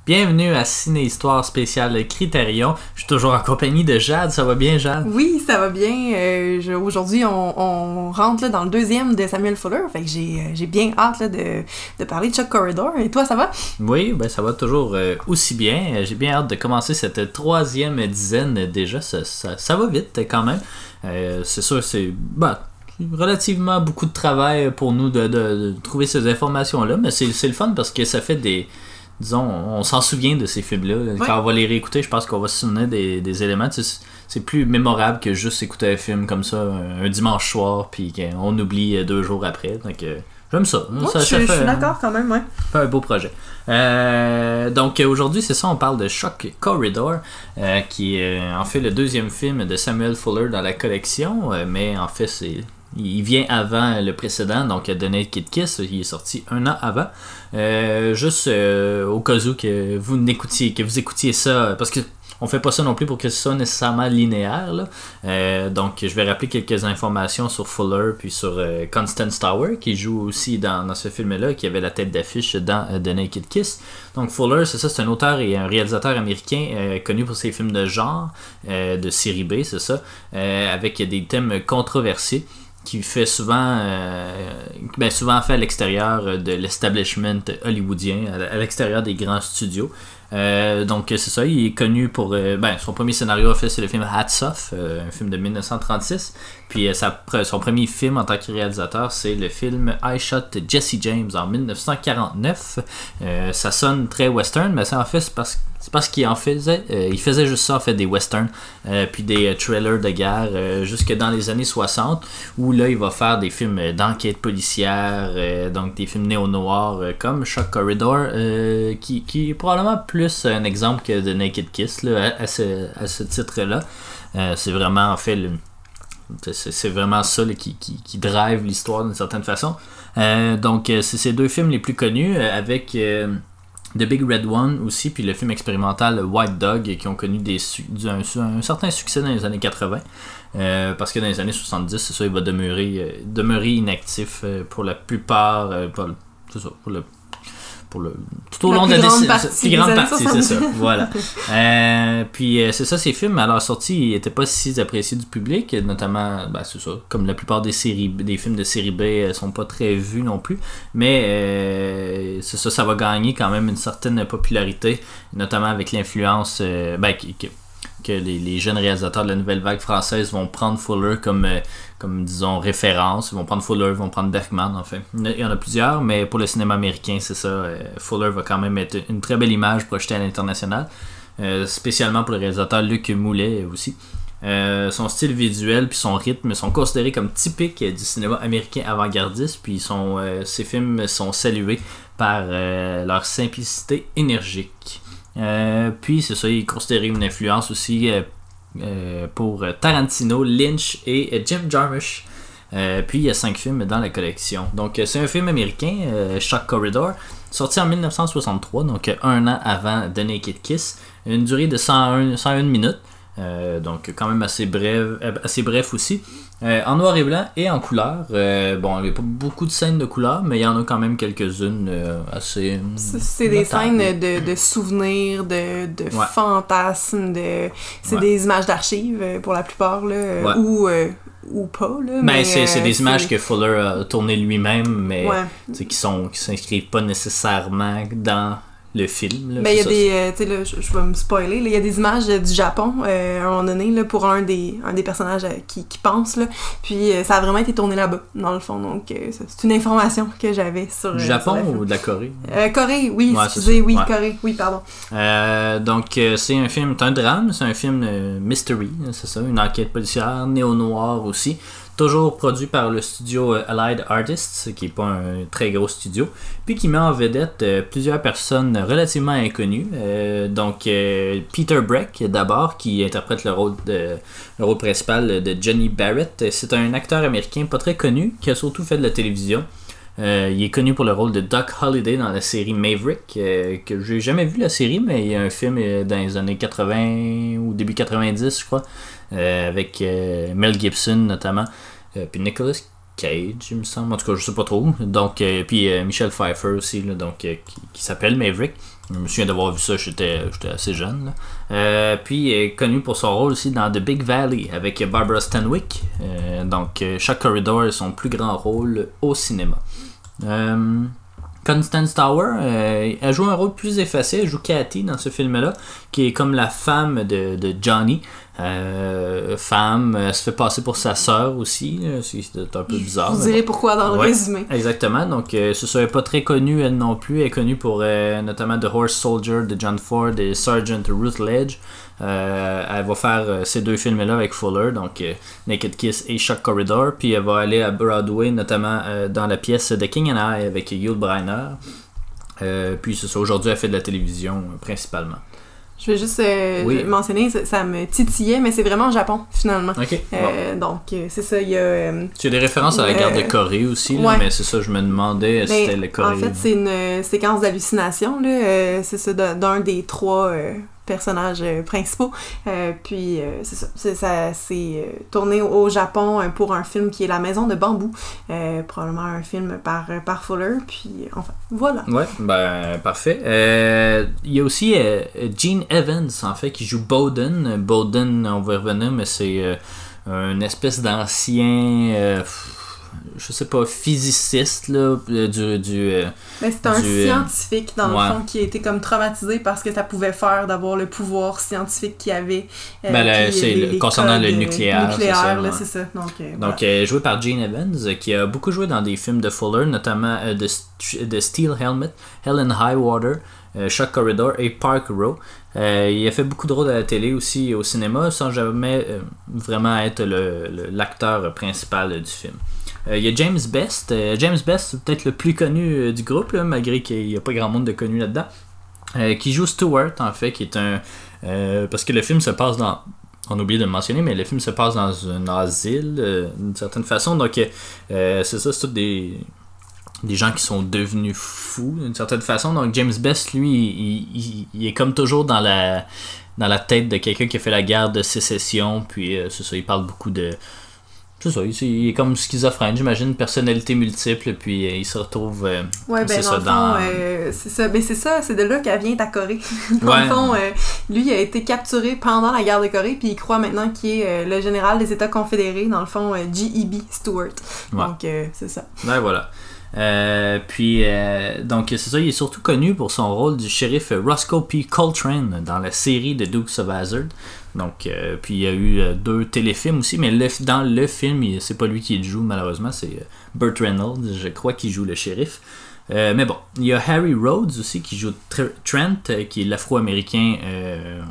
Bienvenue à Ciné-Histoire spéciale Critérion. Je suis toujours en compagnie de Jade. Ça va bien, Jade? Oui, ça va bien. Aujourd'hui, on rentre là, dans le deuxième de Samuel Fuller. Fait que j'ai bien hâte là, de parler de Chuck Corridor. Et toi, ça va? Oui, ben ça va toujours aussi bien. J'ai bien hâte de commencer cette troisième dizaine déjà. Ça va vite quand même. C'est sûr, c'est relativement beaucoup de travail pour nous de trouver ces informations-là. Mais c'est le fun parce que ça fait des... Disons, on s'en souvient de ces films-là. Ouais. Quand on va les réécouter, je pense qu'on va se souvenir des éléments. C'est plus mémorable que juste écouter un film comme ça un dimanche soir, puis qu'on oublie 2 jours après. Donc, j'aime ça. Ouais, ça je suis d'accord quand même, ouais. Fait un beau projet. Donc, aujourd'hui, c'est ça, on parle de Chuck Corridor, qui est en fait le deuxième film de Samuel Fuller dans la collection, mais en fait, il vient avant le précédent, donc The Naked Kiss, il est sorti 1 an avant. Juste au cas où que vous écoutiez ça, parce que on fait pas ça non plus pour que ce soit nécessairement linéaire, là. Donc je vais rappeler quelques informations sur Fuller puis sur Constance Tower qui joue aussi dans ce film-là, qui avait la tête d'affiche dans The Naked Kiss. Donc Fuller, c'est un auteur et un réalisateur américain connu pour ses films de genre, de série B, c'est ça, avec des thèmes controversés, qui fait souvent fait à l'extérieur de l'establishment hollywoodien, à l'extérieur des grands studios. Donc c'est ça, il est connu pour son premier scénario en fait c'est le film Hats Off, un film de 1936, puis son premier film en tant que réalisateur c'est le film I Shot Jesse James en 1949. Ça sonne très western, mais ça en fait c'est parce qu'il en faisait, il faisait juste ça en fait, des westerns, puis des trailers de guerre jusque dans les années 60, où là il va faire des films d'enquête policière, donc des films néo-noirs comme Chuck Corridor, qui est probablement plus un exemple que The Naked Kiss là, à ce titre-là. C'est vraiment en fait c'est vraiment ça là, qui drive l'histoire d'une certaine façon. Donc c'est ces 2 films les plus connus, avec The Big Red One aussi, puis le film expérimental White Dog, qui ont connu un certain succès dans les années 80, parce que dans les années 70, c'est ça, il va demeurer inactif pour la plupart, tout au long de la décennie, grande partie, c'est ça, voilà. Puis c'est ça, ces films à leur sortie, ils n'étaient pas si appréciés du public, notamment, c'est ça, comme la plupart des films de série B sont pas très vus non plus, mais c'est ça va gagner quand même une certaine popularité, notamment avec l'influence que les jeunes réalisateurs de la nouvelle vague française vont prendre Fuller comme disons référence. Ils vont prendre Fuller, ils vont prendre Bergman, en fait. Il y en a plusieurs, mais pour le cinéma américain, c'est ça. Fuller va quand même être une très belle image projetée à l'international, spécialement pour le réalisateur Luc Moulet aussi. Son style visuel puis son rythme sont considérés comme typiques du cinéma américain avant-gardiste, puis ses films sont salués par leur simplicité énergique. Puis c'est ça, il est considéré une influence aussi pour Tarantino, Lynch et Jim Jarmusch. Puis il y a 5 films dans la collection. Donc c'est un film américain, Chuck Corridor, sorti en 1963, donc 1 an avant The Naked Kiss, une durée de 101 minutes. Donc quand même assez bref aussi, en noir et blanc et en couleur. Il n'y a pas beaucoup de scènes de couleur, mais il y en a quand même quelques-unes assez c'est des scènes de souvenirs, de fantasmes, c'est des images d'archives pour la plupart là, ou pas là, mais c'est des images que Fuller a tournées lui-même, mais qui s'inscrivent pas nécessairement dans le film. Là, il y a des tu sais là, je vais me spoiler, il y a des images du Japon à un moment donné là, pour un des personnages qui pense là, puis ça a vraiment été tourné là-bas dans le fond, donc c'est une information que j'avais sur du Japon sur ou de la Corée? Corée, oui, excusez, oui, Corée, oui, pardon. Donc c'est un film, c'est un drame, c'est un film mystery, c'est ça, une enquête policière néo-noir aussi. Toujours produit par le studio Allied Artists, qui n'est pas un très gros studio, puis qui met en vedette plusieurs personnes relativement inconnues. Donc Peter Breck d'abord, qui interprète le rôle principal de Johnny Barrett. C'est un acteur américain pas très connu, qui a surtout fait de la télévision. Il est connu pour le rôle de Doc Holliday dans la série Maverick, que j'ai jamais vu la série, mais il y a un film dans les années 80 ou début 90 je crois, avec Mel Gibson notamment, puis Nicolas Cage, il me semble. En tout cas, je sais pas trop. Donc, puis Michelle Pfeiffer aussi, là, donc, qui s'appelle Maverick. Je me souviens d'avoir vu ça, j'étais assez jeune. Puis, connu pour son rôle aussi dans The Big Valley avec Barbara Stanwyck. Donc, Shock Corridor est son plus grand rôle au cinéma. Constance Tower, elle joue un rôle plus effacé. Elle joue Cathy dans ce film-là, qui est comme la femme de Johnny. Femme, elle se fait passer pour sa sœur aussi. C'est un peu bizarre. Vous direz pourquoi dans le résumé. Exactement. Donc, ce serait pas très connue, elle non plus. Elle est connue pour notamment The Horse Soldier de John Ford et Sergeant Rutledge. Elle va faire ces deux films-là avec Fuller, donc Naked Kiss et Shock Corridor. Puis elle va aller à Broadway, notamment dans la pièce The King and I avec Yul Brynner. Puis c'est ça, aujourd'hui elle fait de la télévision principalement. Je vais juste mentionner, ça me titillait, mais c'est vraiment au Japon, finalement. Okay. Donc, c'est ça, il y a... Tu as des références à la guerre de Corée aussi, là, mais c'est ça, je me demandais si c'était le Corée. En fait, c'est une séquence d'hallucination, là, c'est ça, d'un des 3 personnages principaux. Puis, c'est ça, c'est tourné au Japon pour un film qui est La Maison de Bambou. Probablement un film par Fuller. Puis, enfin, voilà. Ouais, ben, parfait. Il y a aussi Gene Evans, en fait, qui joue Bowden. Bowden, on va y revenir, mais c'est une espèce d'ancien... je sais pas, physiciste, là, c'est un scientifique, dans le fond, qui a été comme traumatisé parce que ça pouvait faire d'avoir le pouvoir scientifique qu'il avait. C'est concernant le nucléaire. C'est ça. Donc joué par Gene Evans, qui a beaucoup joué dans des films de Fuller, notamment The Steel Helmet, Hell and High Water, Shock Corridor et Park Row. Il a fait beaucoup de rôles à la télé aussi et au cinéma, sans jamais vraiment être l'acteur principal du film. Il y a James Best. James Best, c'est peut-être le plus connu du groupe, là, malgré qu'il n'y a pas grand monde de connu là-dedans. Qui joue Stewart, en fait, qui est un... parce que le film se passe dans... On a oublié de le mentionner, mais le film se passe dans un asile, d'une certaine façon. Donc, c'est ça, c'est tout des gens qui sont devenus fous, d'une certaine façon. Donc, James Best, lui, il est comme toujours dans la tête de quelqu'un qui a fait la guerre de sécession. Puis, c'est ça, il parle beaucoup de... C'est ça, il est comme schizophrène, j'imagine, personnalité multiple, puis il se retrouve. C'est ça, c'est de là qu'elle vient ta Corée. Dans le fond, lui, il a été capturé pendant la guerre de Corée, puis il croit maintenant qu'il est le général des États confédérés, dans le fond, G.E.B. Stewart. Ouais. Donc, c'est ça. Ouais, voilà. Donc c'est ça, il est surtout connu pour son rôle du shérif Roscoe P. Coltrane dans la série de Dukes of Hazzard. Donc, puis il y a eu 2 téléfilms aussi, mais dans le film, c'est pas lui qui le joue malheureusement, c'est Burt Reynolds, je crois, qui joue le shérif. Mais bon, il y a Harry Rhodes aussi qui joue Trent, qui est l'afro-américain.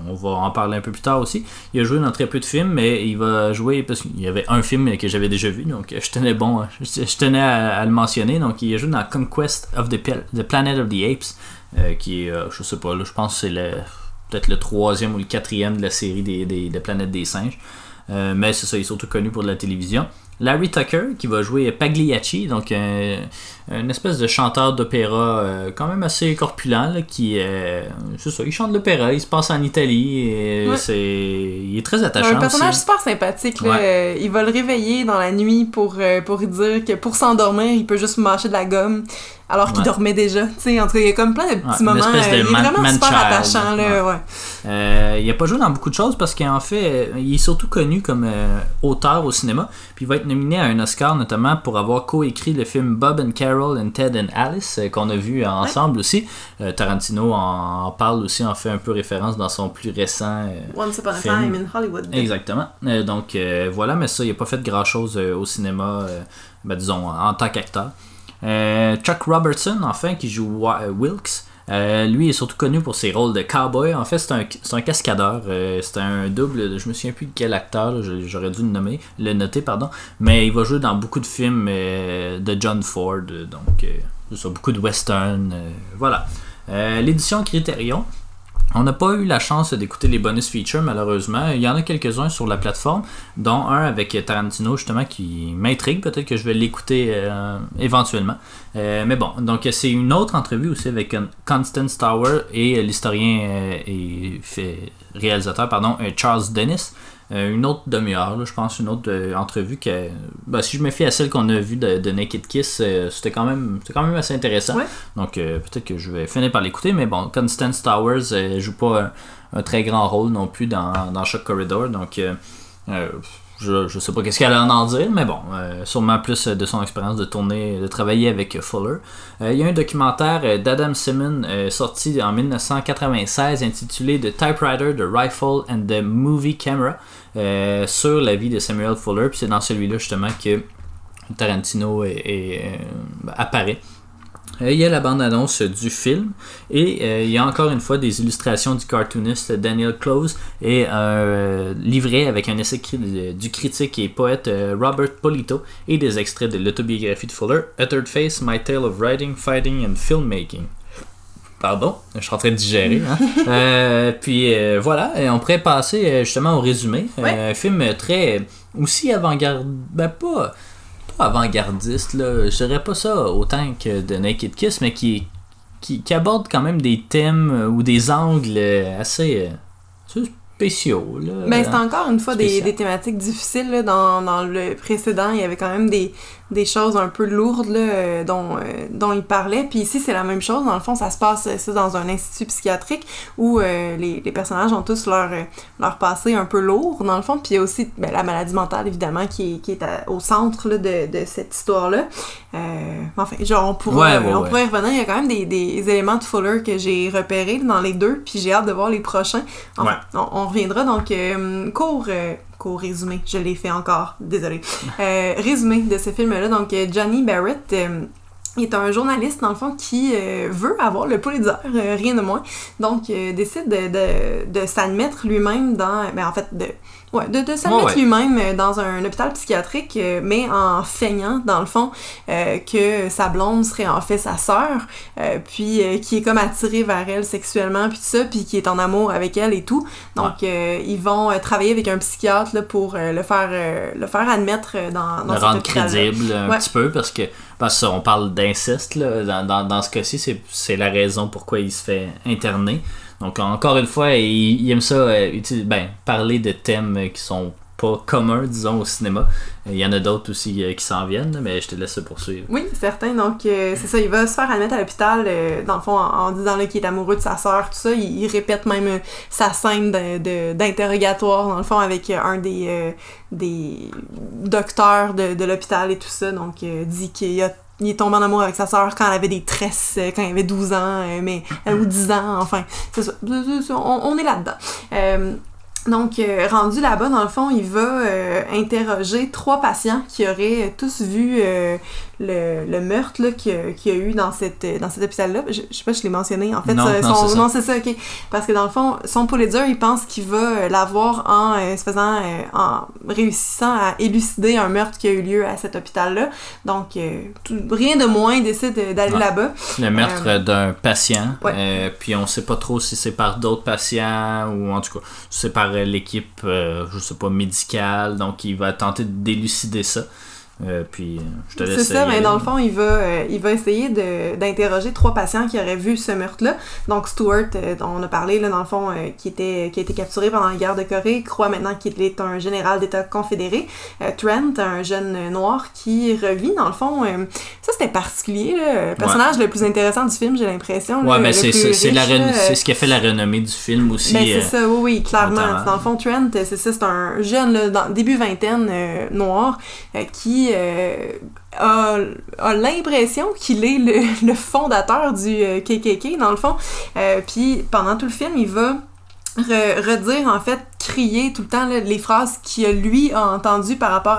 On va en parler un peu plus tard aussi. Il a joué dans très peu de films, mais il va jouer parce qu'il y avait un film que j'avais déjà vu, donc je tenais à le mentionner. Donc il a joué dans Conquest of the Planet of the Apes, qui est, je sais pas, là, je pense que c'est peut-être le 3e ou le 4e de la série des Planètes des Singes. Mais c'est ça, il est surtout connu pour de la télévision. Larry Tucker qui va jouer Pagliacci, donc une espèce de chanteur d'opéra quand même assez corpulent là, qui c'est ça, il chante de l'opéra, il se passe en Italie et il est très attachant. Un personnage aussi. Super sympathique là, il va le réveiller dans la nuit pour lui dire que pour s'endormir il peut juste mâcher de la gomme alors qu'il dormait déjà, tu sais, en tout cas il y a comme plein de petits moments, il est vraiment super attachant là, il a pas joué dans beaucoup de choses parce qu'en fait il est surtout connu comme auteur au cinéma, puis il va être nominé à un Oscar notamment pour avoir coécrit le film Bob and Carol and Ted and Alice qu'on a vu ensemble aussi. Tarantino en parle aussi, en fait un peu référence dans son plus récent Once Upon a film. Time in Hollywood. Exactement. Donc voilà, mais ça il a pas fait grand chose au cinéma, disons en tant qu'acteur. Chuck Robertson, enfin, qui joue Wilkes. Lui est surtout connu pour ses rôles de cowboy. En fait, c'est un cascadeur. C'est un double. Je me souviens plus de quel acteur. Là, j'aurais dû le noter, pardon. Mais il va jouer dans beaucoup de films de John Ford. Donc, beaucoup de western. Voilà. L'édition Criterion. On n'a pas eu la chance d'écouter les bonus features, malheureusement. Il y en a quelques-uns sur la plateforme, dont un avec Tarantino, justement, qui m'intrigue. Peut-être que je vais l'écouter éventuellement. Mais bon, donc c'est une autre entrevue aussi avec Constance Tower et l'historien et réalisateur, Charles Dennis. une autre demi-heure, là, je pense, une autre entrevue que, si je me fie à celle qu'on a vue de Naked Kiss, c'était quand même assez intéressant. Ouais. Donc peut-être que je vais finir par l'écouter, mais bon, Constance Towers joue pas un très grand rôle non plus dans Shock Corridor, donc je sais pas qu'est-ce qu'elle a à en dire, mais bon, sûrement plus de son expérience de travailler avec Fuller. Il y a un documentaire d'Adam Simon sorti en 1996 intitulé The Typewriter, The Rifle and the Movie Camera sur la vie de Samuel Fuller, puis c'est dans celui-là justement que Tarantino apparaît. Il y a la bande-annonce du film et il y a encore une fois des illustrations du cartooniste Daniel Close et un livret avec un essai du critique et poète Robert Polito et des extraits de l'autobiographie de Fuller, A Third Face, My Tale of Writing, Fighting and Filmmaking. Pardon, je suis en train de digérer. Hein? Puis voilà, et on pourrait passer justement au résumé. Un film très aussi avant-garde, pas avant-gardiste, là. Je dirais pas ça autant que de Naked Kiss, mais qui aborde quand même des thèmes ou des angles assez spéciaux. Là, ben, c'est encore une fois des thématiques difficiles. Là, dans le précédent, il y avait quand même des choses un peu lourdes là, dont il parlait. Puis ici, c'est la même chose. Dans le fond, ça se passe dans un institut psychiatrique où les personnages ont tous leur passé un peu lourd, dans le fond. Puis il y a aussi la maladie mentale, évidemment, qui est au centre là, de cette histoire-là. Enfin, genre, on pourrait y revenir. Il y a quand même des éléments de Fuller que j'ai repérés dans les deux, puis j'ai hâte de voir les prochains. Enfin, on reviendra. Donc, court résumé, je l'ai fait encore, désolé. Résumé de ce film-là, donc Johnny Barrett est un journaliste, dans le fond, qui veut avoir le Pulitzer, rien de moins, donc décide de s'admettre lui-même dans, de s'admettre lui-même dans un hôpital psychiatrique, mais en feignant, dans le fond, que sa blonde serait en fait sa sœur, puis qui est comme attiré vers elle sexuellement, puis tout ça, puis qui est en amour avec elle et tout. Donc, ils vont travailler avec un psychiatre là, pour le faire admettre dans le rendre crédible un petit peu, parce que on parle d'inceste, là, dans ce cas-ci, c'est la raison pourquoi il se fait interner. Donc, encore une fois, il aime ça, parler de thèmes qui sont pas communs, disons, au cinéma. Il y en a d'autres aussi qui s'en viennent, mais je te laisse poursuivre. Oui, certain. Donc, c'est ça, il va se faire admettre à l'hôpital, dans le fond, en disant là, qu'il est amoureux de sa sœur, tout ça. Il répète même sa scène d'interrogatoire, dans le fond, avec un des docteurs de l'hôpital et tout ça. Donc, dit qu'il est tombé en amour avec sa sœur quand elle avait des tresses, quand elle avait 12 ans, ou 10 ans, enfin. C'est ça. On est là-dedans. Donc, rendu là-bas, dans le fond, il va interroger 3 patients qui auraient tous vu le meurtre là, qu'il y a eu dans cet hôpital-là. Je sais pas si je l'ai mentionné. En fait, non, c'est ça, ok. Parce que dans le fond, son Pulitzer, il pense qu'il va l'avoir en réussissant à élucider un meurtre qui a eu lieu à cet hôpital-là. Donc, rien de moins, il décide d'aller là-bas. Le meurtre d'un patient. Puis on sait pas trop si c'est par d'autres patients ou en tout cas, c'est par l'équipe, je sais pas, médicale. Donc, il va tenter d'élucider ça. Puis je te laisse. C'est ça, mais dans le fond, il va essayer d'interroger 3 patients qui auraient vu ce meurtre-là. Donc Stuart, dont on a parlé, là, dans le fond, qui a été capturé pendant la guerre de Corée, croit maintenant qu'il est un général d'État confédéré. Trent, un jeune noir qui revit, dans le fond. Ça, c'était particulier, là. Le personnage le plus intéressant du film, j'ai l'impression. Ouais, mais c'est ce qui a fait la renommée du film aussi. Ben, c'est ça, oui, clairement. Dans le fond, Trent, c'est ça, c'est un jeune, là, début vingtaine, noir, qui a l'impression qu'il est le fondateur du KKK, dans le fond. Puis pendant tout le film, il va redire, en fait, crier tout le temps là, les phrases qu'il lui a entendues par rapport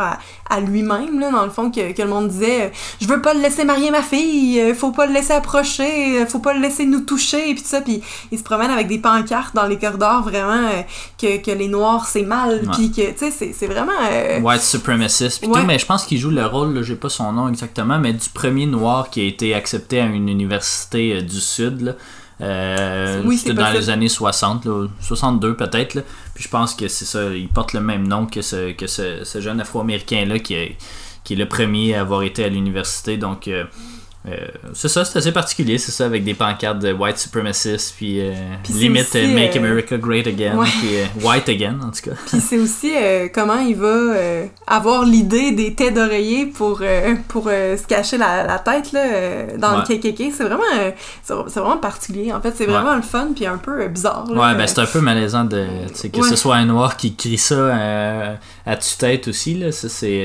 à lui-même, là, dans le fond, que le monde disait « Je veux pas le laisser marier ma fille, faut pas le laisser approcher, faut pas le laisser nous toucher », puis tout ça, puis il se promène avec des pancartes dans les corridors, vraiment, que les Noirs, c'est mal, puis que, tu sais, c'est vraiment... White supremacist, puis tout, mais je pense qu'il joue le rôle, là, j'ai pas son nom exactement, mais du premier Noir qui a été accepté à une université du Sud, là. C'était dans les années 60, là, 62 peut-être, là. Puis je pense que c'est ça, il porte le même nom que ce jeune Afro-Américain là qui est le premier à avoir été à l'université. Donc c'est ça, c'est assez particulier, c'est ça, avec des pancartes de white supremacists, puis limite aussi, Make America Great Again, ouais. puis White Again, en tout cas. Puis c'est aussi comment il va avoir l'idée des têtes d'oreiller pour se cacher la tête là, dans le KKK. C'est vraiment particulier. En fait, c'est vraiment le fun puis un peu bizarre. Là. Ouais, ben c'est un peu malaisant que ce soit un noir qui crie ça à tue-tête aussi. Là.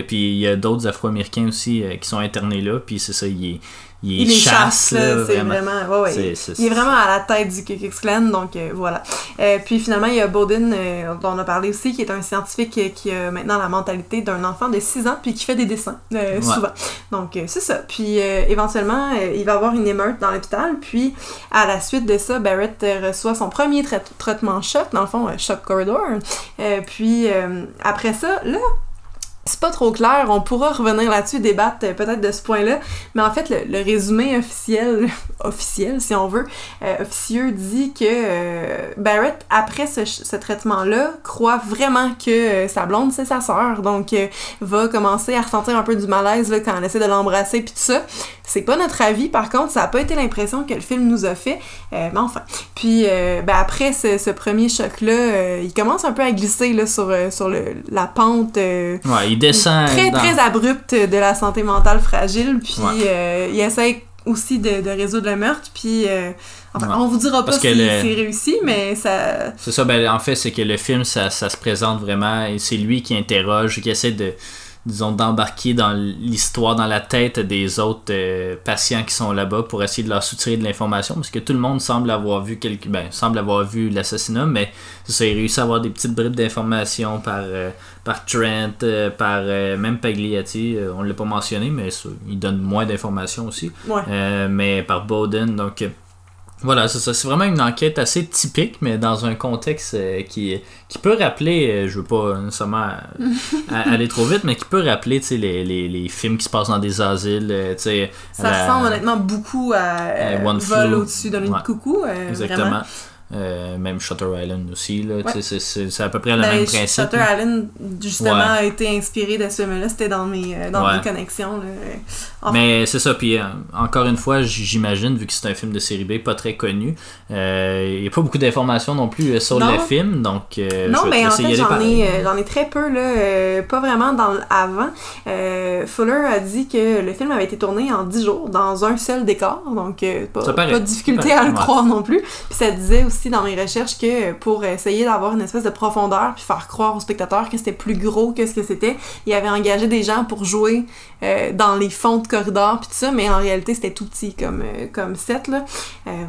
Puis il y a d'autres Afro-Américains aussi qui sont internés là, puis c'est ça, il les chasse, là, c'est vraiment il est vraiment à la tête du Ku Klux Klan, donc voilà. Puis finalement, il y a Bowden, dont on a parlé aussi, qui est un scientifique qui a maintenant la mentalité d'un enfant de 6 ans, puis qui fait des dessins, souvent. Donc, c'est ça. Puis, éventuellement, il va y avoir une émeute dans l'hôpital, puis à la suite de ça, Barrett reçoit son premier traitement choc, dans le fond, Shock Corridor. Puis, après ça, là, c'est pas trop clair, on pourra revenir là-dessus, débattre peut-être de ce point-là, mais en fait, le résumé officiel, si on veut, officieux, dit que Barrett, après ce traitement-là, croit vraiment que sa blonde, c'est sa sœur, donc va commencer à ressentir un peu du malaise là, quand elle essaie de l'embrasser, puis tout ça. C'est pas notre avis, par contre, ça a pas été l'impression que le film nous a fait, mais enfin. Puis, après ce premier choc-là, il commence un peu à glisser là, sur la pente... il descend très abrupte de la santé mentale fragile, puis il essaie aussi de résoudre le meurtre, puis on vous dira pas si c'est réussi, mais ça... C'est ça, en fait, c'est que le film, ça se présente vraiment, et c'est lui qui interroge, qui essaie d'embarquer dans l'histoire, dans la tête des autres patients qui sont là-bas pour essayer de leur soutirer de l'information, parce que tout le monde semble avoir vu l'assassinat, mais ça, il réussit à avoir des petites bribes d'informations par Trent, par même Pagliatti, on l'a pas mentionné, mais ça, il donne moins d'informations aussi, mais par Bowden, donc... Voilà, c'est ça. C'est vraiment une enquête assez typique, mais dans un contexte qui peut rappeler, je veux pas nécessairement aller trop vite, mais qui peut rappeler les films qui se passent dans des asiles. Ça ressemble honnêtement beaucoup à Vol au-dessus d'un nid de coucou. Exactement. Vraiment. Même Shutter Island aussi, là, c'est à peu près le même principe. Shutter Island, justement, a été inspiré de ce film-là, c'était dans mes connexions. Là. Enfin. Mais c'est ça, puis encore une fois, j'imagine, vu que c'est un film de série B pas très connu, il n'y a pas beaucoup d'informations non plus sur le film, donc non, mais en fait, j'en ai très peu, là, pas vraiment dans avant. Fuller a dit que le film avait été tourné en 10 jours, dans un seul décor, donc pas de difficulté à le croire non plus. Puis ça disait aussi dans mes recherches que pour essayer d'avoir une espèce de profondeur puis faire croire aux spectateurs que c'était plus gros que ce que c'était, il avait engagé des gens pour jouer dans les fonds de corridor puis tout ça, mais en réalité c'était tout petit comme set là.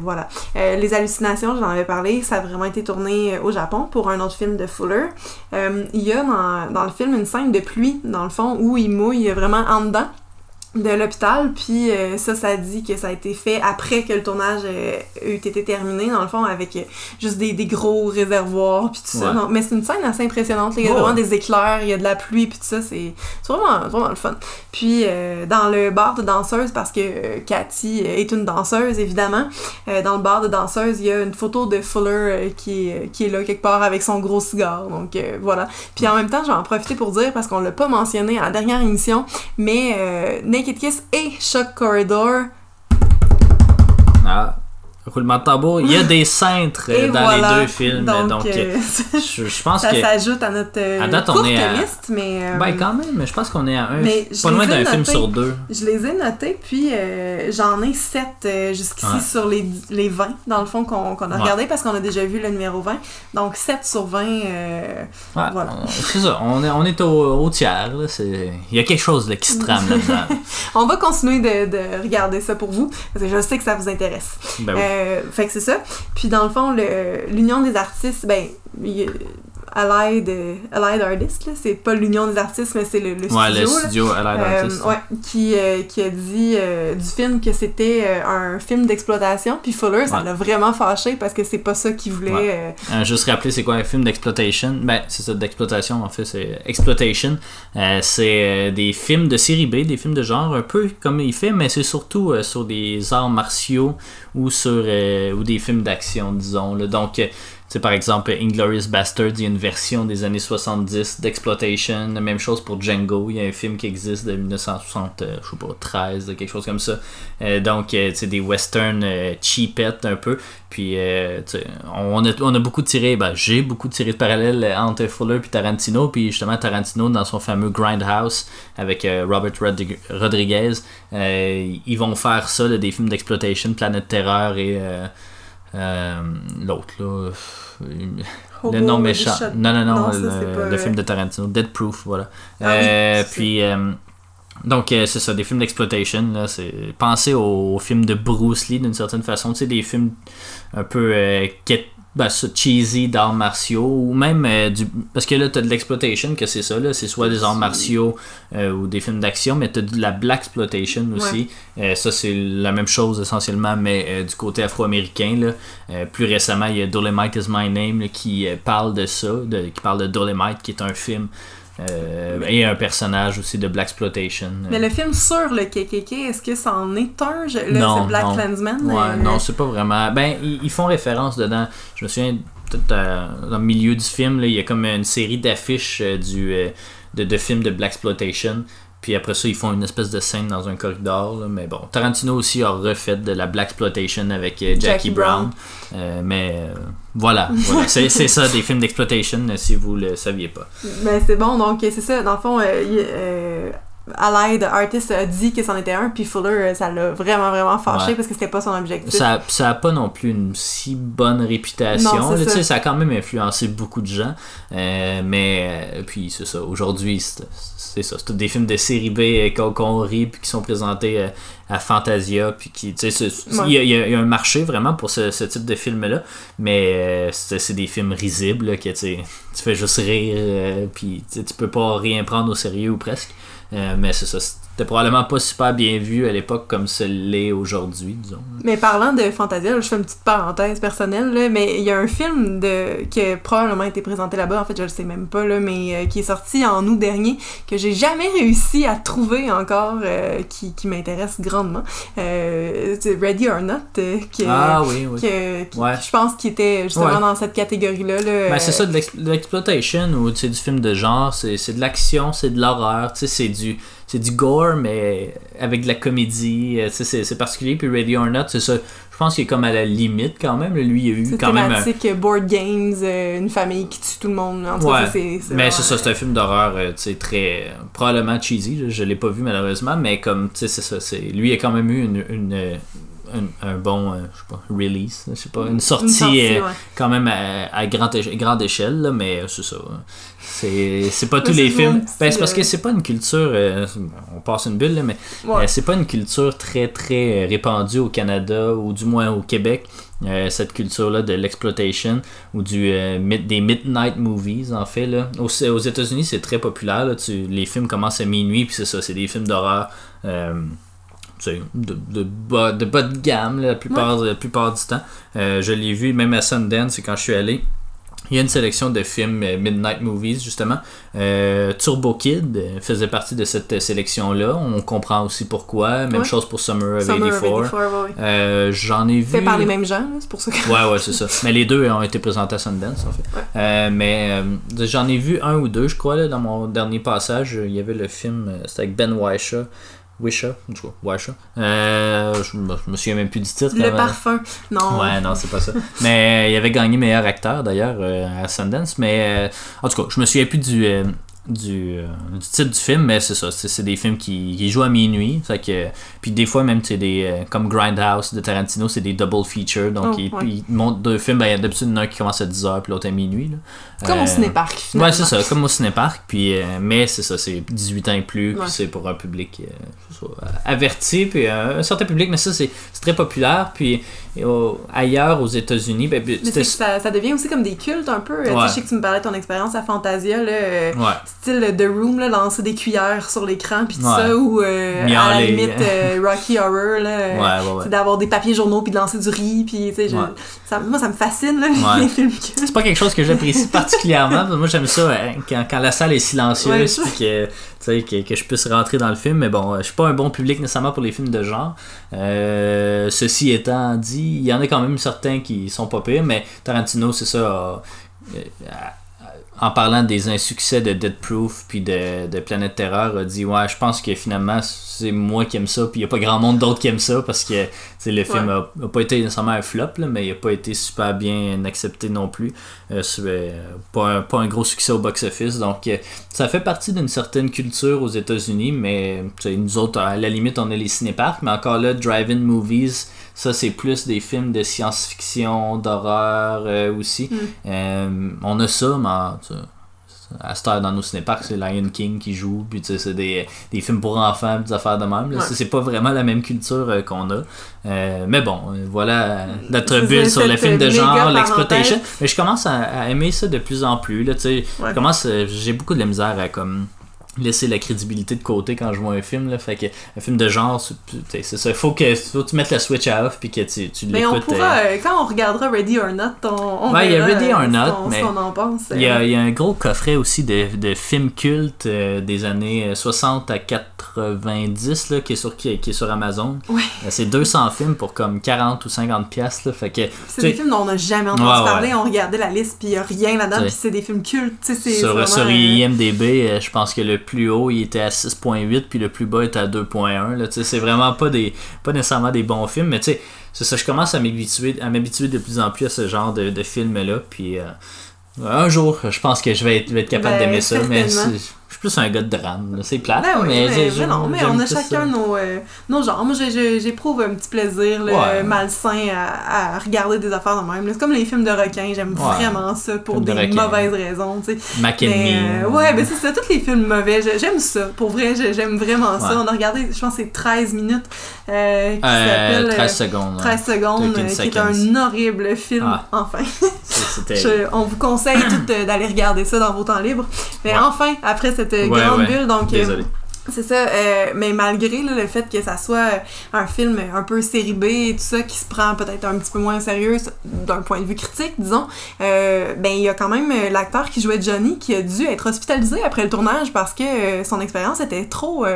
Voilà. Les hallucinations, j'en avais parlé, ça a vraiment été tourné au Japon pour un autre film de Fuller. Il y a dans le film une scène de pluie dans le fond où il mouille vraiment en dedans de l'hôpital, puis ça dit que ça a été fait après que le tournage ait été terminé, dans le fond, avec juste des gros réservoirs, puis tout ça. Non, mais c'est une scène assez impressionnante, là. Il y a vraiment des éclairs, il y a de la pluie, puis tout ça, c'est vraiment le fun. Puis, dans le bar de danseuses, parce que Cathy est une danseuse, évidemment, dans le bar de danseuses, il y a une photo de Fuller qui est là, quelque part, avec son gros cigare, donc voilà. Puis en même temps, je vais en profiter pour dire, parce qu'on l'a pas mentionné à la dernière émission, mais Naked Kiss et Shock Corridor. Roulement de tambour, il y a des cintres dans les deux films, donc je pense ça que ça s'ajoute à notre courte liste, mais quand même, je pense qu'on est à pas loin d'un film sur 2. Je les ai notés, puis j'en ai 7 jusqu'ici sur les 20, dans le fond, qu'on a regardé, parce qu'on a déjà vu le numéro 20, donc 7 sur 20, voilà. C'est ça, on est au tiers, là, il y a quelque chose là, qui se trame là-dedans. On va continuer de regarder ça pour vous, parce que je sais que ça vous intéresse. Ben oui. Fait que c'est ça. Puis dans le fond, l'Union des artistes, Allied Artists, là, c'est pas l'Union des artistes, mais c'est le studio. Ouais, le studio Allied Artists. Qui a dit du film que c'était un film d'exploitation, puis Fuller, ça l'a vraiment fâché parce que c'est pas ça qu'il voulait. Juste rappeler, c'est quoi un film d'exploitation? C'est ça, d'exploitation, en fait, c'est exploitation. C'est des films de série B, des films de genre, un peu comme il fait, mais c'est surtout sur des arts martiaux ou ou des films d'action, disons. Là. Donc, par exemple, Inglourious Basterds, il y a une version des années 70 d'Exploitation. Même chose pour Django, il y a un film qui existe de 1960, je sais pas, 13, quelque chose comme ça. Donc, des westerns cheapettes un peu. Puis, on a beaucoup tiré, j'ai beaucoup tiré de parallèles entre Fuller et Tarantino. Puis, justement, Tarantino, dans son fameux Grindhouse avec Robert Rodriguez, ils vont faire ça, là, des films d'exploitation, Planète Terreur et l'autre, là. Le nom méchant. Non, le film de Tarantino, Dead Proof, voilà. Puis. Donc, c'est ça, des films d'exploitation. Là, pensez aux films de Bruce Lee d'une certaine façon. Tu sais, des films un peu cheesy d'arts martiaux. Ou même parce que là, t'as de l'exploitation, que c'est ça. Là, c'est soit des arts martiaux ou des films d'action, mais t'as de la blaxploitation aussi. Ouais. Ça, c'est la même chose essentiellement, mais du côté afro-américain. Là. Plus récemment, il y a Dolomite is My Name là, qui parle de ça, qui parle de Dolomite, qui est un film. Et un personnage aussi de blaxploitation. Mais le film sur le KKK, est-ce que c'en est un? Non, c'est Black Klansman? Non, c'est pas vraiment. Ben, ils font référence dedans. Je me souviens, peut-être dans le milieu du film, là, il y a comme une série d'affiches de films de blaxploitation. Puis après ça, ils font une espèce de scène dans un corridor. Là. Mais bon, Tarantino aussi a refait de la blaxploitation avec Jackie Brown. Voilà. C'est ça, des films d'exploitation, si vous le saviez pas. Ben c'est bon, donc c'est ça. Dans le fond, Allied Artist a dit que c'en était un, puis Fuller, ça l'a vraiment, vraiment fâché parce que c'était pas son objectif. Ça a pas non plus une si bonne réputation. Non, là, ça a quand même influencé beaucoup de gens. Puis c'est ça. Aujourd'hui, c'est ça. C'est des films de série B qu'on rit puis qui sont présentés à Fantasia. Puis il y a un marché vraiment pour ce type de film-là. Mais c'est des films risibles là, que tu fais juste rire. Puis tu peux pas rien prendre au sérieux ou presque. Mais c'est ça, c'était probablement pas super bien vu à l'époque comme ce l'est aujourd'hui, disons. Mais parlant de Fantasia, je fais une petite parenthèse personnelle, là, mais il y a un film qui a probablement été présenté là-bas, en fait je le sais même pas, là, mais qui est sorti en août dernier, que j'ai jamais réussi à trouver encore, qui m'intéresse grandement. C'est Ready or Not, qui je pense qu'il était justement dans cette catégorie-là. Ben, c'est ça, de l'exploitation, ou du film de genre, c'est de l'action, c'est de l'horreur, c'est du gore, mais avec de la comédie. C'est particulier. Puis Ready or Not, c'est ça. Je pense qu'il est comme à la limite quand même. Lui, il y a eu quand même. C'est thématique board games, une famille qui tue tout le monde. En tout cas, mais vraiment... c'est ça, c'est un film d'horreur très probablement cheesy. Je l'ai pas vu malheureusement, mais comme c'est ça. Lui, il a quand même eu un bon je sais pas, release, je sais pas, une sortie quand même à grande échelle, là, mais c'est ça. C'est pas tous les films. C'est parce que c'est pas une culture, on passe une bulle, là, mais c'est pas une culture très très répandue au Canada, ou du moins au Québec, cette culture-là de l'exploitation ou des midnight movies, en fait. Là. Aux États-Unis, c'est très populaire. Là, les films commencent à minuit, puis c'est ça, c'est des films d'horreur. De bas de gamme la plupart du temps. Je l'ai vu même à Sundance quand je suis allé. Il y a une sélection de films Midnight Movies, justement. Turbo Kid faisait partie de cette sélection-là. On comprend aussi pourquoi. Même chose pour Summer of 84. J'en ai vu... Fait par les mêmes gens, c'est pour ça que... Ouais, c'est ça. Mais les deux ont été présentés à Sundance, en fait. Mais j'en ai vu un ou deux, je crois, là, dans mon dernier passage. Il y avait le film, c'était avec Ben Whishaw. Je me souviens même plus du titre. Le parfum, non. Ouais, non, c'est pas ça. Mais il avait gagné meilleur acteur d'ailleurs à Sundance. Mais en tout cas, je me souviens plus du titre du film, mais c'est ça, c'est des films qui jouent à minuit, puis des fois même comme Grindhouse de Tarantino, c'est des double features, donc ils montent deux films, il y a d'habitude un qui commence à 10h puis l'autre à minuit là. Comme au cinéparc finalement. Ouais, c'est ça, comme au cinéparc, puis mais c'est ça, c'est 18 ans et plus, puis c'est pour un public averti, puis un certain public, mais ça c'est très populaire, puis ailleurs aux États-Unis, mais ça devient aussi comme des cultes un peu. Je sais que tu me parlais de ton expérience à Fantasia là, style The Room, là, lancer des cuillères sur l'écran, puis tout Ouais. ça, ou à la limite Rocky Horror, là, ouais. d'avoir des papiers journaux, puis de lancer du riz, puis tu sais, moi ça me fascine, là, les films cultes. C'est pas quelque chose que j'apprécie particulièrement. Moi, j'aime ça quand la salle est silencieuse, Ouais, puis que je puisse rentrer dans le film. Mais bon, je suis pas un bon public nécessairement pour les films de genre. Ceci étant dit, il y en a quand même certains qui sont pas pires, mais Tarantino, c'est ça, en parlant des insuccès de Death Proof puis de Planète Terreur, a dit ouais, je pense que finalement c'est moi qui aime ça, puis il y a pas grand monde d'autres qui aime ça, parce que le film a pas été nécessairement un flop, là, mais il a pas été super bien accepté non plus. Pas un gros succès au box-office, donc ça fait partie d'une certaine culture aux États-Unis, mais nous autres, à la limite, on a les cinéparks, mais encore là, drive-in movies, ça c'est plus des films de science-fiction, d'horreur aussi. On a ça, mais à cette heure dans nos cinéparks, c'est Lion King qui joue, puis c'est des films pour enfants, des affaires de même. Là. C'est pas vraiment la même culture qu'on a. Mais bon, voilà notre bulle sur le film de genre, l'exploitation. Mais je commence à aimer ça de plus en plus. Là, j'ai beaucoup de la misère à comme laisser la crédibilité de côté quand je vois un film, là. Fait que un film de genre, c'est ça, faut que tu mettes la switch off puis que tu l'écoutes. Mais on pourra, quand on regardera Ready or Not, on verra, il y a Ready or Not, ce qu'on en pense. Il y a un gros coffret aussi de films cultes des années 60 à 90 là, qui est sur Amazon. Ouais. C'est 200 films pour comme 40 ou 50 piastres, là. Fait que c'est des films dont on n'a jamais entendu parler. On regardait la liste puis il n'y a rien là-dedans, puis c'est des films cultes. Sur IMDb, je pense que le plus haut il était à 6.8 puis le plus bas était à 2.1 là. C'est vraiment pas nécessairement des bons films, mais c'est ça, je commence à m'habituer de plus en plus à ce genre de films là, puis un jour je pense que je vais être capable d'aimer ça, mais je suis plus un gars de drame, c'est plate, mais on a chacun nos genres. Moi j'éprouve un petit plaisir malsain à regarder des affaires de même. C'est comme les films de requins, j'aime vraiment ça pour des mauvaises raisons. Mac and Me. C'est ça, tous les films mauvais, j'aime ça. Pour vrai, j'aime vraiment ça. On a regardé, je pense que c'est 13 minutes qui s'appelle 13 secondes. 13 secondes, qui est un horrible film, enfin. On vous conseille tous d'aller regarder ça dans vos temps libres. Mais enfin, après cette grande bulle, donc c'est ça, mais malgré là, le fait que ça soit un film un peu série B et tout ça, qui se prend peut-être un petit peu moins au sérieux d'un point de vue critique, disons, il y a quand même l'acteur qui jouait Johnny qui a dû être hospitalisé après le tournage parce que son expérience était trop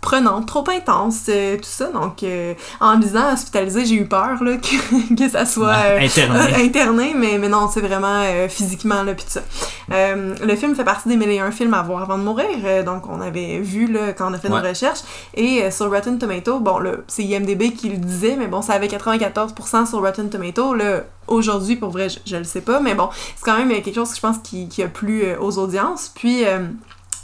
prenante, trop intense, tout ça. Donc en disant hospitalisé, j'ai eu peur là, que ça soit interné, mais non, c'est vraiment physiquement là, pis tout ça. Le film fait partie des 1001 films à voir avant de mourir, donc on avait vu là, quand on a fait nos recherches, et sur Rotten Tomatoes, bon là, c'est IMDb qui le disait, mais bon, ça avait 94% sur Rotten Tomatoes, là, aujourd'hui, pour vrai, je le sais pas, mais bon, c'est quand même quelque chose que je pense qui a plu aux audiences, puis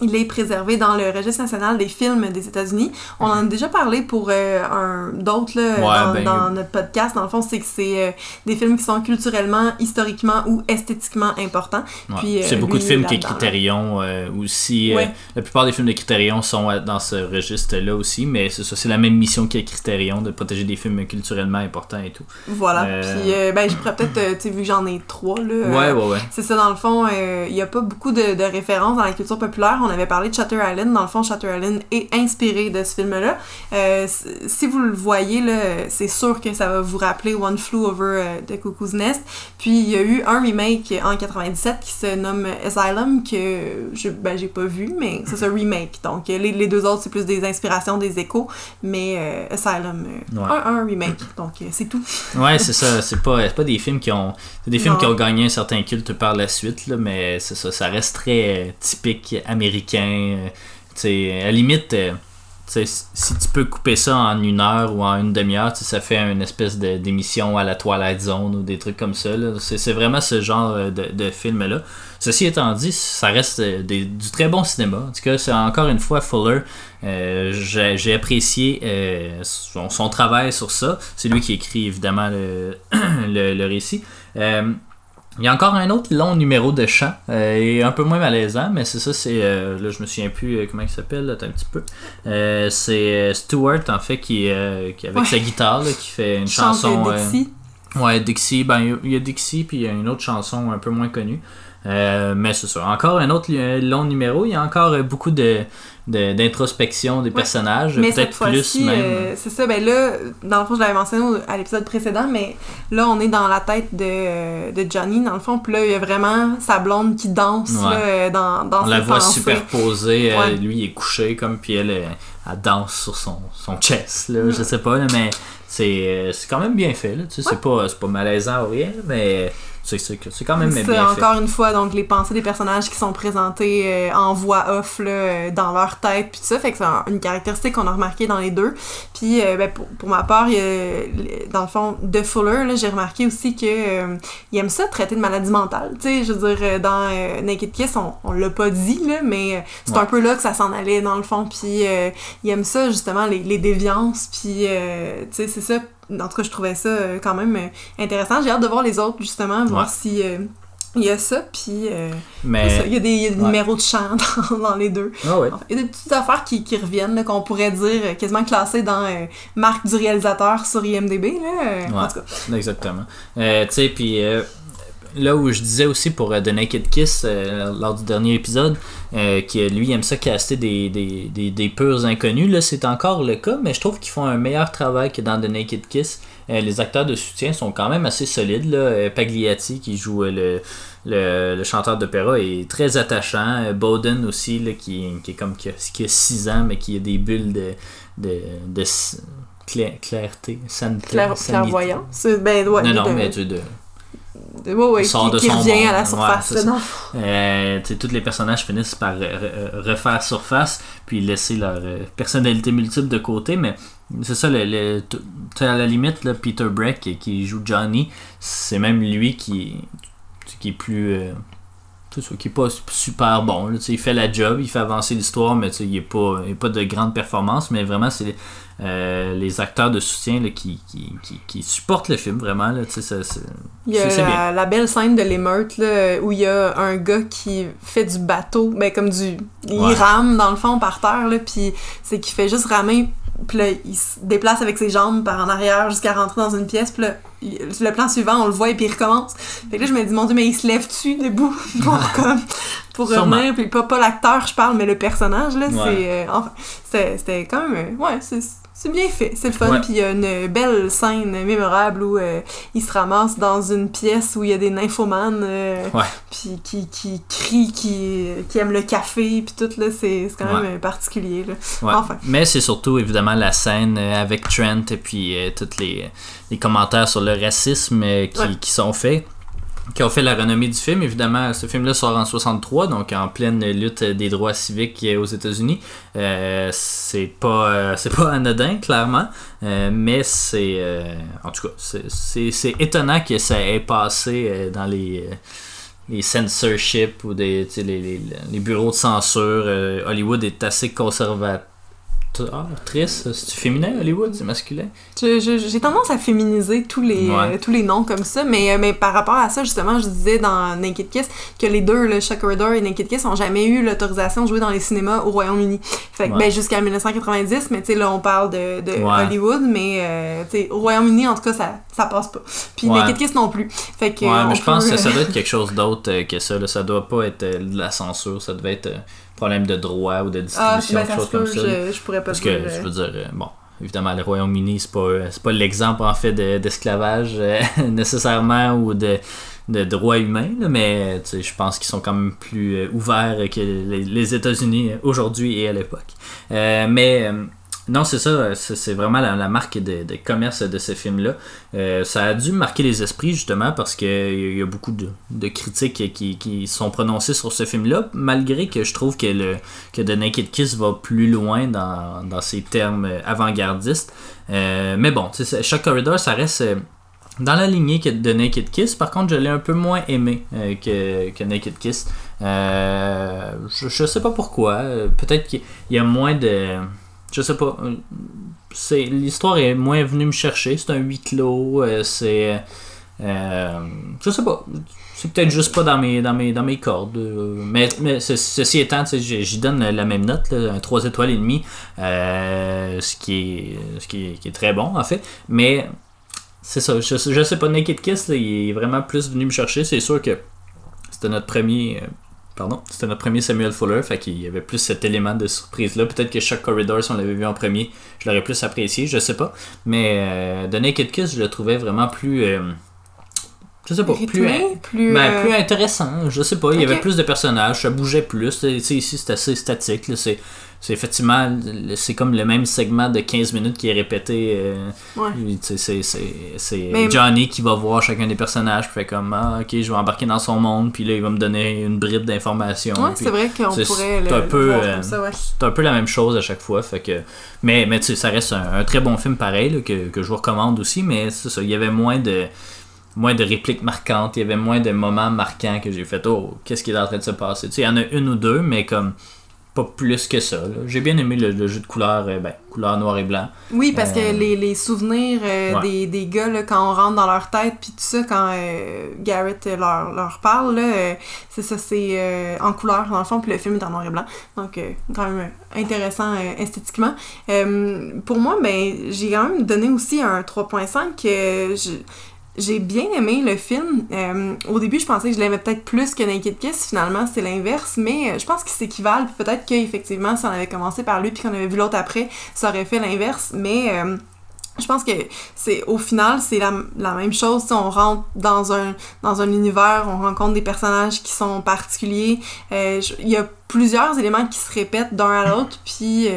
il est préservé dans le registre national des films des États-Unis. On en a déjà parlé pour d'autres dans notre podcast. Dans le fond, c'est que c'est des films qui sont culturellement, historiquement ou esthétiquement importants. Puis, c'est beaucoup de films qui est Criterion aussi. La plupart des films de Criterion sont dans ce registre-là aussi, mais c'est ça, c'est la même mission qu'est Criterion, de protéger des films culturellement importants et tout. Voilà. Puis je pourrais peut-être, vu que j'en ai 3, là. C'est ça, dans le fond, il n'y a pas beaucoup de références dans la culture populaire. On avait parlé de Shutter Island. Dans le fond, Shutter Island est inspiré de ce film-là. Si vous le voyez, là, c'est sûr que ça va vous rappeler One Flew Over the Cuckoo's Nest. Puis, il y a eu un remake en 97 qui se nomme Asylum, que j'ai pas vu, mais c'est un remake. Donc, les deux autres, c'est plus des inspirations, des échos. Mais Asylum, un remake. Donc, c'est tout. Ouais, c'est ça. C'est pas des films qui ont... C'est des films qui ont gagné un certain culte par la suite, là, mais c'est ça. Ça reste très typique américain. À la limite, si tu peux couper ça en 1 heure ou en 1 demi-heure, ça fait une espèce d'émission à la Twilight Zone ou des trucs comme ça. Là. C'est vraiment ce genre de film-là. Ceci étant dit, ça reste du très bon cinéma. En tout cas, c'est encore une fois Fuller. J'ai apprécié son travail sur ça. C'est lui qui écrit évidemment le récit. Il y a encore un autre long numéro de chant, et un peu moins malaisant, mais c'est ça, là je me souviens plus comment il s'appelle, attends un petit peu. C'est Stewart en fait qui avec sa guitare là, qui fait une chanson. Dixie. Dixie, il y a Dixie puis il y a une autre chanson un peu moins connue. Mais c'est ça. Encore un autre long numéro. Il y a encore beaucoup d'introspection des personnages. Mais peut-être cette fois-ci, plus même. c'est ça. Ben là, dans le fond, je l'avais mentionné à l'épisode précédent, mais là, on est dans la tête de Johnny, dans le fond. Puis là, il y a vraiment sa blonde qui danse là, dans on ses la voit pensées. superposée. Lui, il est couché comme, puis elle danse sur son chest. Là, je sais pas, là, mais c'est quand même bien fait. Là, tu sais, c'est pas malaisant ou rien, mais c'est quand même bien fait. Encore une fois, donc les pensées des personnages qui sont présentés en voix off là, dans leur tête, puis tout ça, fait que c'est une caractéristique qu'on a remarqué dans les deux. Puis ben, pour ma part, dans le fond, de Fuller, là, j'ai remarqué aussi que il aime ça traiter de maladie mentale. Tu sais, je veux dire, dans Naked Kiss, on l'a pas dit, là, mais c'est un peu là que ça s'en allait dans le fond, puis il aime ça justement, les déviances, puis tu sais, c'est ça. En tout cas, je trouvais ça quand même intéressant. J'ai hâte de voir les autres, justement, voir si il y a ça, puis il y a des numéros de chant dans les deux. Enfin, il y a des petites affaires qui reviennent, là, qu'on pourrait dire quasiment classées dans marque du réalisateur sur IMDb. Là, en tout cas. Exactement. Tu sais, puis là où je disais aussi pour The Naked Kiss, lors du dernier épisode, que lui aime ça caster des purs inconnus, là c'est encore le cas, mais je trouve qu'ils font un meilleur travail que dans The Naked Kiss. Les acteurs de soutien sont quand même assez solides, là. Pagliatti qui joue le chanteur d'opéra est très attachant. Bowden aussi, là, qui est comme qui a 6 ans, mais qui a des bulles de clarté, clairvoyance. Non, mais tu qui revient à la surface. Tous les personnages finissent par refaire surface puis laisser leur personnalité multiple de côté, mais c'est ça, à la limite là, Peter Breck qui joue Johnny, c'est même lui qui est plus qui est pas super bon là, il fait la job, il fait avancer l'histoire, mais il n'est pas de grande performance, mais vraiment c'est les acteurs de soutien là, qui supportent le film vraiment là, il y a la belle scène de l'émeute là, où il y a un gars qui fait du bateau, ben comme il rame dans le fond par terre là, puis c'est qu'il fait juste ramer, puis là il se déplace avec ses jambes par en arrière jusqu'à rentrer dans une pièce, puis là le plan suivant on le voit et puis il recommence. Fait que là je me dis mon Dieu, mais il se lève-tu debout pour revenir, puis pas l'acteur je parle, mais le personnage là, c'était quand même c'est bien fait, c'est le fun, puis il y a une belle scène mémorable où il se ramasse dans une pièce où il y a des nymphomanes puis qui crient, qui aiment le café, puis tout là, c'est quand même particulier là. Enfin. Mais c'est surtout évidemment la scène avec Trent et puis tous les commentaires sur le racisme qui sont faits, qui ont fait la renommée du film. Évidemment, ce film-là sort en 63, donc en pleine lutte des droits civiques aux États-Unis. C'est pas anodin, clairement, mais c'est en tout cas, c'est étonnant que ça ait passé dans les censorship ou les bureaux de censure. Hollywood est assez conservateur. Triste, c'est féminin Hollywood, c'est masculin. J'ai tendance à féminiser tous les noms comme ça, mais par rapport à ça, justement, je disais dans Naked Kiss que les deux, le Shock Corridor et Naked Kiss, n'ont jamais eu l'autorisation de jouer dans les cinémas au Royaume-Uni. Fait que jusqu'à 1990, mais tu sais là on parle de Hollywood, mais tu sais au Royaume-Uni en tout cas ça passe pas. Puis Naked Kiss non plus. Fait que mais je pense que ça doit être quelque chose d'autre que ça. Là. Ça doit pas être de la censure, ça devait être problème de droit ou de distribution, quelque chose comme ça. Je pourrais pas parce que je veux dire, bon, évidemment le Royaume-Uni c'est pas l'exemple en fait d'esclavage nécessairement ou de droits humains, là, mais je pense qu'ils sont quand même plus ouverts que les États-Unis aujourd'hui et à l'époque. Non, c'est ça, c'est vraiment la marque de commerce de ce film-là. Ça a dû marquer les esprits, justement, parce qu'il y a beaucoup de critiques qui sont prononcées sur ce film-là, malgré que je trouve que The Naked Kiss va plus loin dans ses termes avant-gardistes. Mais bon, Shock Corridor, ça reste dans la lignée de Naked Kiss. Par contre, je l'ai un peu moins aimé que Naked Kiss. Je sais pas pourquoi. Peut-être qu'il y a moins de... Je sais pas. L'histoire est moins venue me chercher. C'est un huis clos. Je sais pas. C'est peut-être juste pas dans mes cordes. Mais ceci étant, j'y donne la même note, là, un 3 étoiles et demi. Ce qui est très bon en fait. Mais c'est ça. Je sais pas. Naked Kiss, là, il est vraiment plus venu me chercher. C'est sûr que c'était notre premier... c'était notre premier Samuel Fuller, fait qu'il y avait plus cet élément de surprise-là. Peut-être que Shock Corridor, si on l'avait vu en premier, je l'aurais plus apprécié, je sais pas. Mais The Naked Kiss, je le trouvais vraiment plus... je sais pas, plus intéressant, je sais pas, il y avait plus de personnages, ça bougeait plus, ici c'est assez statique, là, c'est effectivement, c'est comme le même segment de 15 minutes qui est répété, c'est Johnny qui va voir chacun des personnages, puis fait comme, ok, je vais embarquer dans son monde, puis là il va me donner une bribe d'informations. Ouais, c'est vrai qu'on pourrait le voir comme ça, ouais. C'est un peu la même chose à chaque fois, fait que, mais tu sais, ça reste un très bon film pareil, là, que je vous recommande aussi, mais c'est ça, il y avait moins de répliques marquantes, il y avait moins de moments marquants que j'ai fait « Oh, qu'est-ce qui est en train de se passer? » Tu sais, il y en a une ou deux, mais comme pas plus que ça. Là. J'ai bien aimé le jeu de couleur, couleur noir et blanc. Oui, parce que les souvenirs des gars, là, quand on rentre dans leur tête, puis tout ça, quand Garrett leur parle, là, c'est ça, c'est en couleur dans le fond, puis le film est en noir et blanc. Donc, quand même intéressant esthétiquement. Pour moi, j'ai quand même donné aussi un 3.5. J'ai bien aimé le film. Au début, je pensais que je l'aimais peut-être plus que Naked Kiss. Finalement, c'est l'inverse. Mais je pense qu'ils s'équivalent. Puis peut-être qu'effectivement, si on avait commencé par lui puis qu'on avait vu l'autre après, ça aurait fait l'inverse. Mais je pense que au final, c'est la même chose. T'sais, on rentre dans un univers, on rencontre des personnages qui sont particuliers. Il y a plusieurs éléments qui se répètent d'un à l'autre. Puis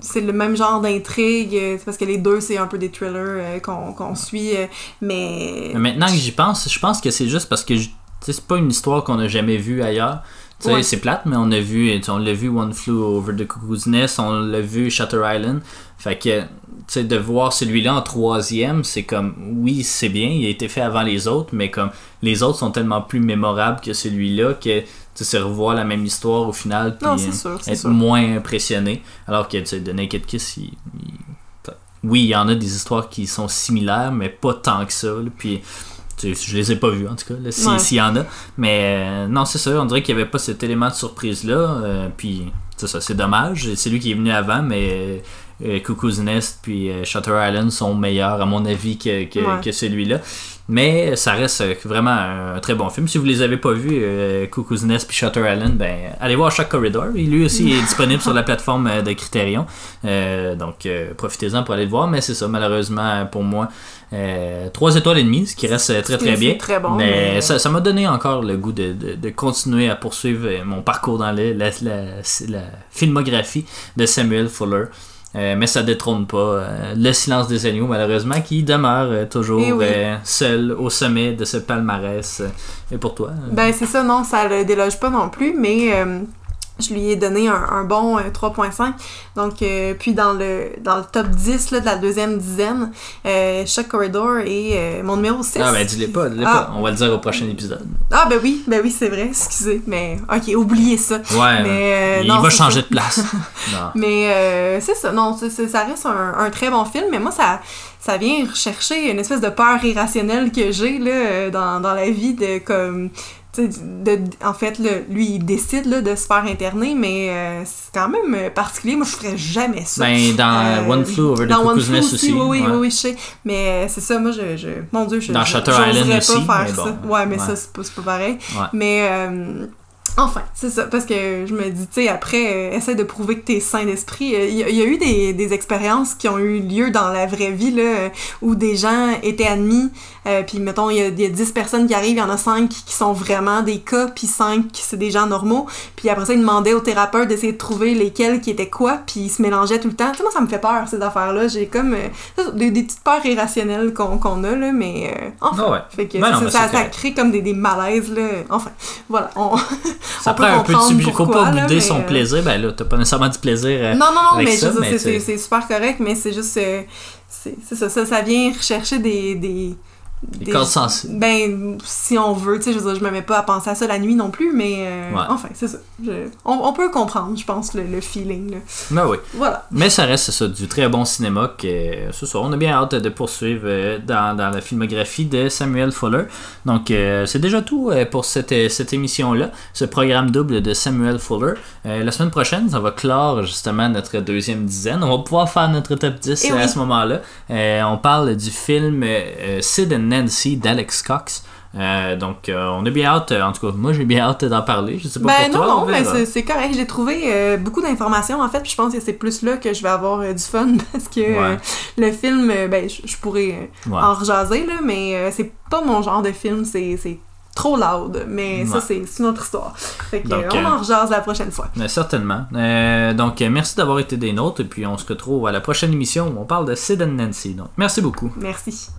c'est le même genre d'intrigue, c'est parce que les deux, c'est un peu des thrillers qu'on suit, mais... Maintenant que j'y pense, je pense que c'est juste parce que c'est pas une histoire qu'on a jamais vue ailleurs. Ouais. C'est plate, mais on l'a vu One Flew Over the Cuckoo's Nest, on l'a vu Shutter Island. Fait que, de voir celui-là en troisième, c'est comme, oui, c'est bien, il a été fait avant les autres, mais comme les autres sont tellement plus mémorables que celui-là que c'est revoir la même histoire au final, puis être moins impressionné. Alors que The Naked Kiss, oui, il y en a des histoires qui sont similaires, mais pas tant que ça. Là, puis je les ai pas vus en tout cas, s'il y en a. Mais non, c'est ça, on dirait qu'il n'y avait pas cet élément de surprise-là. Puis c'est dommage. C'est lui qui est venu avant, mais Cuckoo's Nest puis Shutter Island sont meilleurs à mon avis que celui-là. Mais ça reste vraiment un très bon film. Si vous les avez pas vus, Cuckoo's Nest puis Shutter Island, allez voir Shock Corridor. Lui aussi est disponible sur la plateforme de Criterion. Donc profitez-en pour aller le voir. Mais c'est ça, malheureusement pour moi, 3 étoiles et demie, ce qui reste très bien. Très bon, mais ça m'a donné encore le goût de continuer à poursuivre mon parcours dans la filmographie de Samuel Fuller. Mais ça détrône pas Le Silence des agneaux, malheureusement, qui demeure toujours seul au sommet de ce palmarès. Et pour toi? C'est ça, non, ça le déloge pas non plus, mais je lui ai donné un bon 3.5. Donc, puis dans le top 10 là, de la deuxième dizaine, Shock Corridor est mon numéro 6. Dis-le pas. On va le dire au prochain épisode. Oui, c'est vrai, excusez. Mais, ok, oubliez ça. Ouais, mais, il va changer de place. Non. Mais, c'est ça, non, ça reste un très bon film, mais moi, ça vient rechercher une espèce de peur irrationnelle que j'ai là, dans la vie de comme... en fait, lui, il décide là, de se faire interner, mais c'est quand même particulier. Moi, je ferais jamais ça. Dans One Flew Over the Cuckoo's Nest aussi. Oui, je sais. Mais c'est ça, moi, mon Dieu, dans Shutter Island aussi, pas faire ça. Ouais, mais ça, c'est pas pareil. Ouais. Mais... enfin, c'est ça, parce que je me dis, tu sais, après, essaie de prouver que t'es sain d'esprit. Il y a eu des expériences qui ont eu lieu dans la vraie vie, là, où des gens étaient admis, puis mettons, il y a 10 personnes qui arrivent, il y en a 5 qui sont vraiment des cas, puis 5 c'est des gens normaux, puis après ça, ils demandaient au thérapeute d'essayer de trouver lesquels qui étaient quoi, puis ils se mélangeaient tout le temps. Tu sais, moi, ça me fait peur, ces affaires-là. J'ai comme des petites peurs irrationnelles qu'on a, là, mais enfin, fait que ça crée comme des malaises, là. Enfin, voilà, ça prend un peu de faut pas bouder son plaisir. Là, t'as pas nécessairement du plaisir. Non, mais ça, c'est super correct, mais c'est juste. C'est ça vient rechercher des cordes sensibles. Si on veut, tu sais, je veux dire, je me mets pas à penser à ça la nuit non plus, mais enfin, c'est ça. On peut comprendre, je pense, le feeling. Là. Oui. Voilà. Mais ça reste ça, du très bon cinéma c'est ça. On a bien hâte de poursuivre dans la filmographie de Samuel Fuller. Donc, c'est déjà tout pour cette émission-là, ce programme double de Samuel Fuller. La semaine prochaine, ça va clore justement notre deuxième dizaine. On va pouvoir faire notre top 10 à ce moment-là. On parle du film Sid and Nancy d'Alex Cox. Donc, on a bien hâte, en tout cas, moi j'ai bien hâte d'en parler. Je sais pas pour toi. Non, mais c'est correct. J'ai trouvé beaucoup d'informations en fait, puis je pense que c'est plus là que je vais avoir du fun parce que le film, je pourrais en rejaser, là, mais c'est pas mon genre de film, c'est trop loud, mais ça c'est une autre histoire. Fait que donc, on en rejase la prochaine fois. Certainement. Donc merci d'avoir été des nôtres et puis on se retrouve à la prochaine émission où on parle de Sid and Nancy. Donc merci beaucoup. Merci.